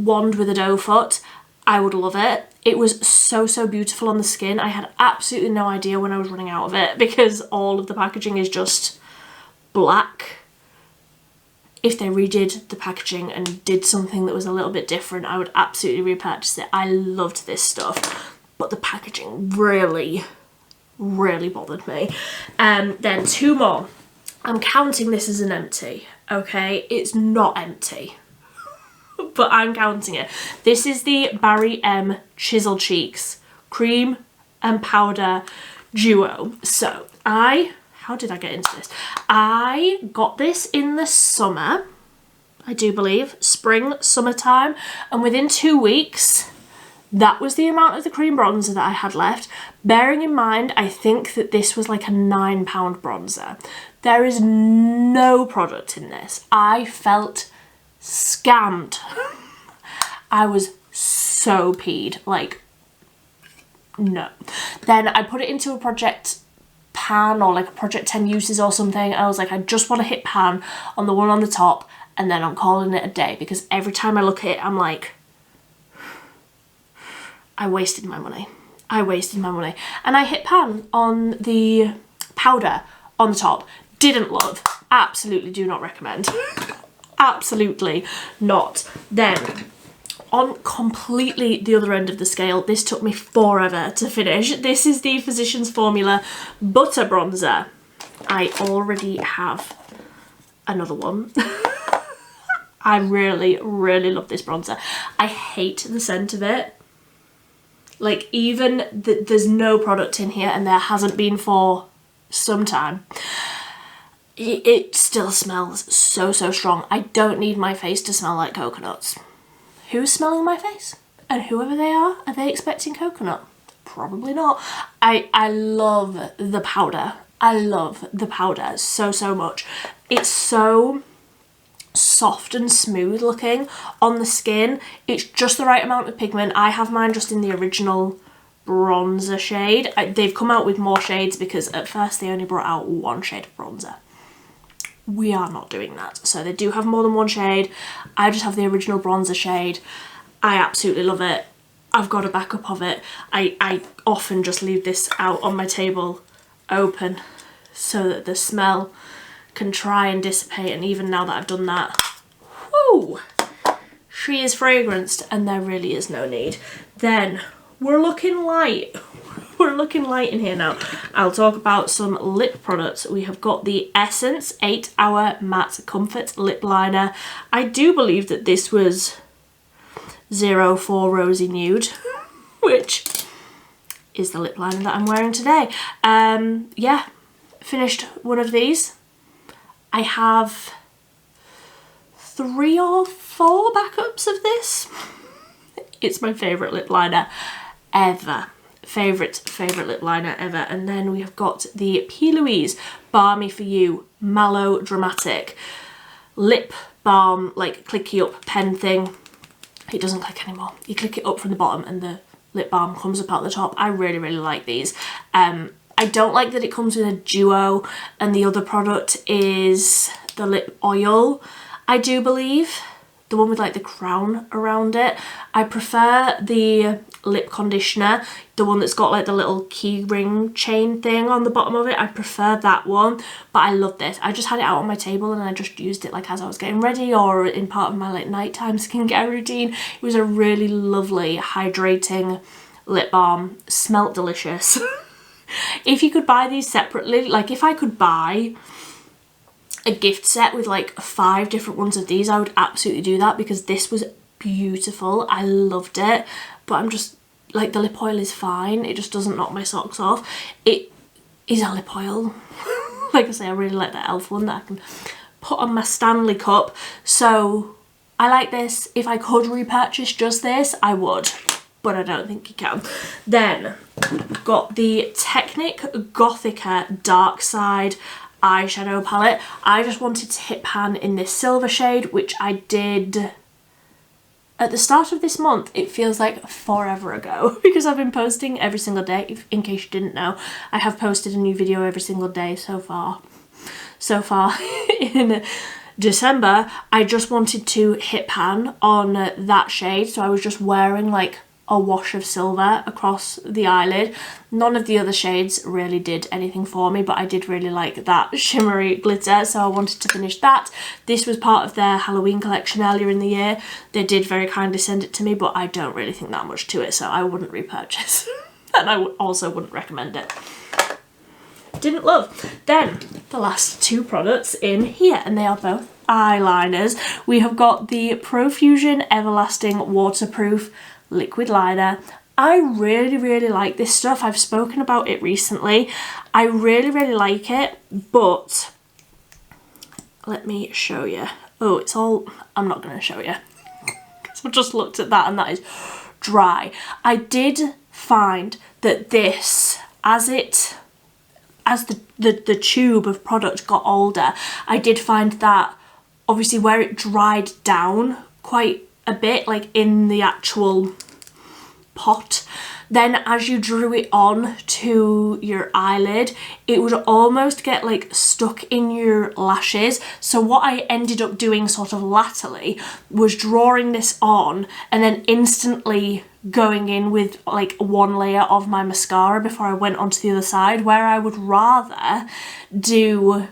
wand with a doe foot, I would love it. It was so, so beautiful on the skin. I had absolutely no idea when I was running out of it because all of the packaging is just black. If they redid the packaging and did something that was a little bit different, I would absolutely repurchase it. I loved this stuff, but the packaging really, really bothered me. Then 2 more. I'm counting this as an empty, okay? It's not empty, but I'm counting it. This is the Barry M Chisel Cheeks Cream and Powder Duo. So how did I get into this? I got this in the summer, I do believe, spring, summertime, and within 2 weeks, that was the amount of the cream bronzer that I had left. Bearing in mind, I think that this was like a £9 bronzer. There is no product in this. I felt scammed. I was so peed, like, no. Then I put it into a project pan or like a project 10 uses or something. I was like, I just want to hit pan on the one on the top and then I'm calling it a day, because every time I look at it, I'm like, I wasted my money. I wasted my money. And I hit pan on the powder on the top. Didn't love. Absolutely do not recommend. Absolutely not. Then, on completely the other end of the scale, this took me forever to finish. This is the Physicians Formula Butter Bronzer. I already have another one. I really, really love this bronzer. I hate the scent of it. Like, even there's no product in here, and there hasn't been for some time. It still smells so, so strong. I don't need my face to smell like coconuts. Who's smelling my face? And whoever they are they expecting coconut? Probably not. I love the powder. I love the powder so, so much. It's so soft and smooth looking on the skin. It's just the right amount of pigment. I have mine just in the original bronzer shade. They've come out with more shades because at first they only brought out 1 shade of bronzer. We are not doing that. So they do have more than 1 shade. I just have the original bronzer shade. I absolutely love it. I've got a backup of it. I often just leave this out on my table open so that the smell can try and dissipate, and even now that I've done that, whoo, she is fragranced and there really is no need. Then we're looking light. We're looking light in here now. I'll talk about some lip products. We have got the Essence 8 Hour Matte Comfort Lip Liner. I do believe that this was 04 Rosy Nude, which is the lip liner that I'm wearing today. Yeah, finished one of these. I have 3 or 4 backups of this. It's my favourite lip liner ever. Favourite lip liner ever. And then we have got the P. Louise Balmy For You Mallow Dramatic lip balm, like clicky up pen thing. It doesn't click anymore. You click it up from the bottom and the lip balm comes up out the top. I really, really like these. I don't like that it comes with a duo and the other product is the lip oil. I do believe the one with like the crown around it. I prefer the lip conditioner, the one that's got like the little key ring chain thing on the bottom of it. I prefer that one, but I love this. I just had it out on my table and I just used it like as I was getting ready or in part of my like nighttime skincare routine. It was a really lovely hydrating lip balm, smelt delicious. If you could buy these separately, like if I could buy a gift set with like 5 different ones of these, I would absolutely do that, because this was beautiful. I loved it, but I'm just like, the lip oil is fine, it just doesn't knock my socks off. It is a lip oil. Like I say, I really like that e.l.f. one that I can put on my Stanley cup, so I like this. If I could repurchase just this, I would, but I don't think you can. Then got the Technic Gothica Dark Side eyeshadow palette. I just wanted to hit pan in this silver shade, which I did at the start of this month. It feels like forever ago because I've been posting every single day. In case you didn't know, I have posted a new video every single day so far in December. I just wanted to hit pan on that shade, so I was just wearing like a wash of silver across the eyelid. None of the other shades really did anything for me, but I did really like that shimmery glitter, so I wanted to finish that. This was part of their Halloween collection earlier in the year. They did very kindly send it to me, but I don't really think that much to it, so I wouldn't repurchase. And I also wouldn't recommend it. Didn't love. Then the last 2 products in here, and they are both eyeliners. We have got the Profusion Everlasting Waterproof Liquid Liner. I really like this stuff. I've spoken about it recently. I really like it, but let me show you. Oh, it's all, I'm not going to show you because I've just looked at that and that is dry. I did find that this, as the tube of product got older, I did find that obviously where it dried down quite a bit, like in the actual pot, then as you drew it on to your eyelid, it would almost get like stuck in your lashes. So what I ended up doing sort of latterly was drawing this on and then instantly going in with like 1 layer of my mascara before I went onto the other side, where I would rather do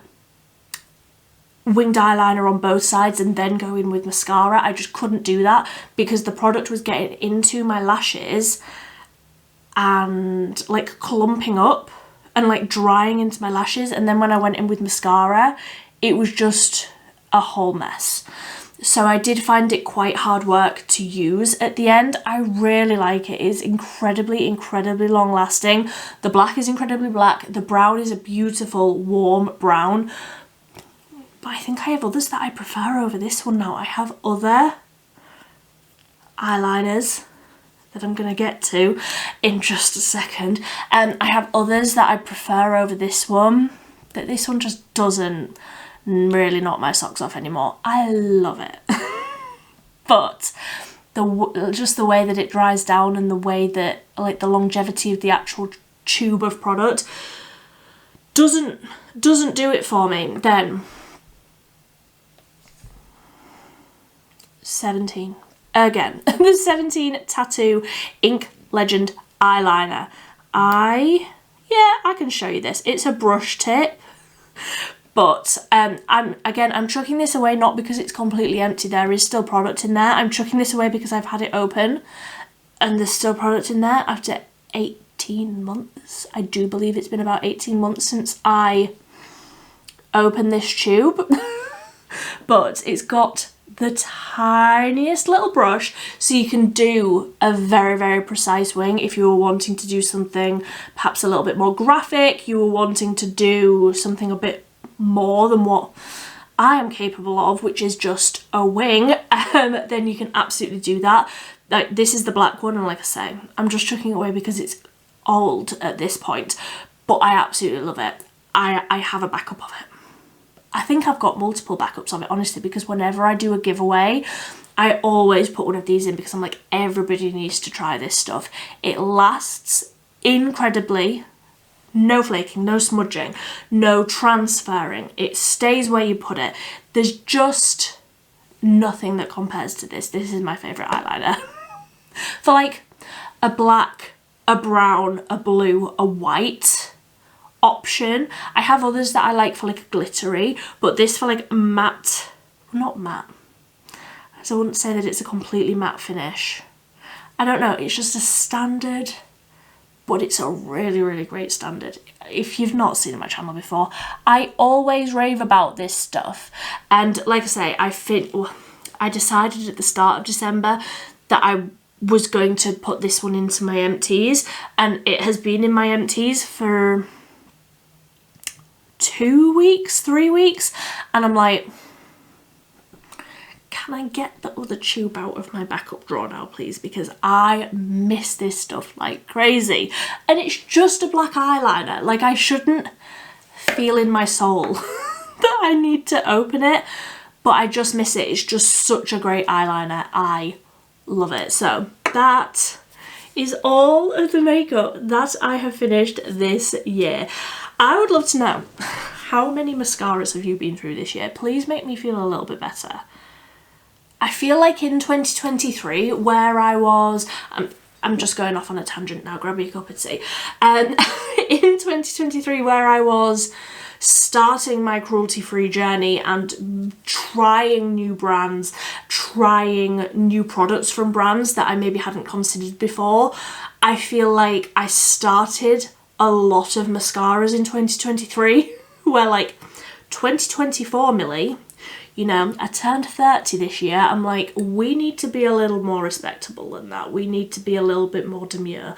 winged eyeliner on both sides and then go in with mascara. I just couldn't do that because the product was getting into my lashes and like clumping up and like drying into my lashes, and then when I went in with mascara it was just a whole mess. So I did find it quite hard work to use at the end. I really like it. It is incredibly long lasting. The black is incredibly black. The brown is a beautiful warm brown. But I think I have others that I prefer over this one now. I have other eyeliners that I'm going to get to in just a second. And I have others that I prefer over this one. That this one just doesn't really knock my socks off anymore. I love it. But just the way that it dries down and the way that like the longevity of the actual tube of product doesn't do it for me. Then 17 again. The 17 Tattoo Ink Legend eyeliner. I can show you this. It's a brush tip, but I'm chucking this away not because it's completely empty. There is still product in there. I'm chucking this away because I've had it open and there's still product in there after 18 months. I do believe it's been about 18 months since I opened this tube. But it's got the tiniest little brush, so you can do a very precise wing if you were wanting to do something perhaps a little bit more graphic, you were wanting to do something a bit more than what I am capable of, which is just a wing, then you can absolutely do that. Like, this is the black one, and like I say, I'm just chucking it away because it's old at this point, but I absolutely love it. I have a backup of it. I think I've got multiple backups of it, honestly, because whenever I do a giveaway, I always put one of these in because I'm like, everybody needs to try this stuff. It lasts incredibly. No flaking, no smudging, no transferring. It stays where you put it. There's just nothing that compares to this. This is my favourite eyeliner. For like a black, a brown, a blue, a white option. I have others that I like for like a glittery, but this for like matte, not matte, so I wouldn't say that it's a completely matte finish. I don't know, it's just a standard, but it's a really, really great standard. If you've not seen my channel before, I always rave about this stuff. And like I say, I decided at the start of December that I was going to put this one into my empties, and it has been in my empties for 2 weeks, 3 weeks, and I'm like, can I get the other tube out of my backup drawer now, please? Because I miss this stuff like crazy. And it's just a black eyeliner. Like, I shouldn't feel in my soul that I need to open it, but I just miss it. It's just such a great eyeliner. I love it. So that is all of the makeup that I have finished this year. I would love to know, how many mascaras have you been through this year? Please make me feel a little bit better. I feel like in 2023, where I was, I'm just going off on a tangent now, grab me a cup of tea. In 2023, where I was starting my cruelty-free journey and trying new brands, trying new products from brands that I maybe hadn't considered before, I feel like I started a lot of mascaras in 2023, where like 2024, Millie, you know, I turned 30 this year. I'm like, we need to be a little more respectable than that. We need to be a little bit more demure.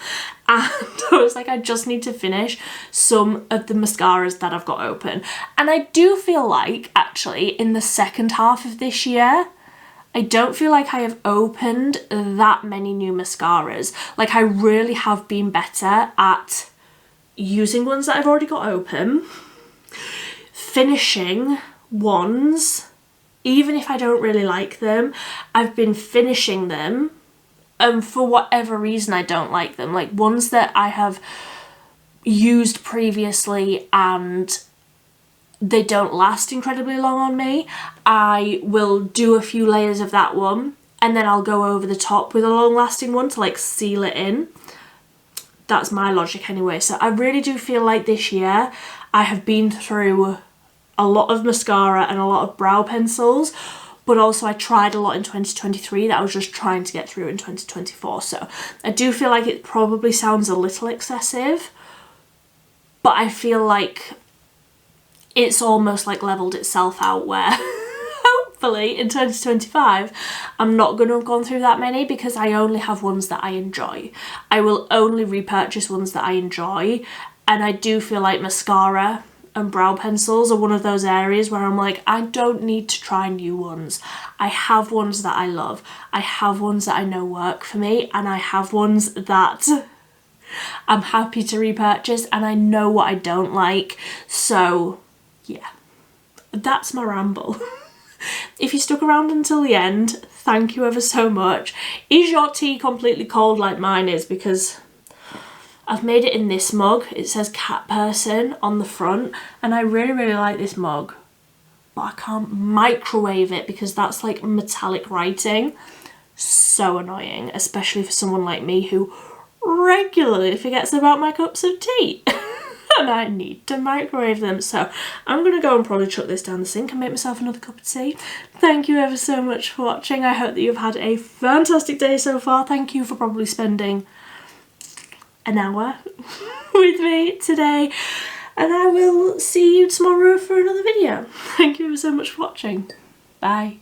And I was like, I just need to finish some of the mascaras that I've got open. And I do feel like, actually, in the second half of this year, I don't feel like I have opened that many new mascaras. Like, I really have been better at using ones that I've already got open, finishing ones. Even if I don't really like them, I've been finishing them, and for whatever reason I don't like them. Like ones that I have used previously and they don't last incredibly long on me, I will do a few layers of that one and then I'll go over the top with a long lasting one to like seal it in. That's my logic anyway. So I really do feel like this year I have been through a lot of mascara and a lot of brow pencils, but also I tried a lot in 2023 that I was just trying to get through in 2024. So I do feel like it probably sounds a little excessive, but I feel like it's almost like leveled itself out, where hopefully in 2025 I'm not going to have gone through that many, because I only have ones that I enjoy. I will only repurchase ones that I enjoy, and I do feel like mascara and brow pencils are one of those areas where I'm like, I don't need to try new ones. I have ones that I love. I have ones that I know work for me, and I have ones that I'm happy to repurchase, and I know what I don't like. So yeah, that's my ramble. If you stuck around until the end, thank you ever so much. Is your tea completely cold like mine is? Because I've made it in this mug. It says cat person on the front, and I really, really like this mug, but I can't microwave it because that's like metallic writing. So annoying, especially for someone like me who regularly forgets about my cups of tea. And I need to microwave them. So I'm gonna go and probably chuck this down the sink and make myself another cup of tea. Thank you ever so much for watching. I hope that you've had a fantastic day so far. Thank you for probably spending an hour with me today, and I will see you tomorrow for another video. Thank you so much for watching. Bye.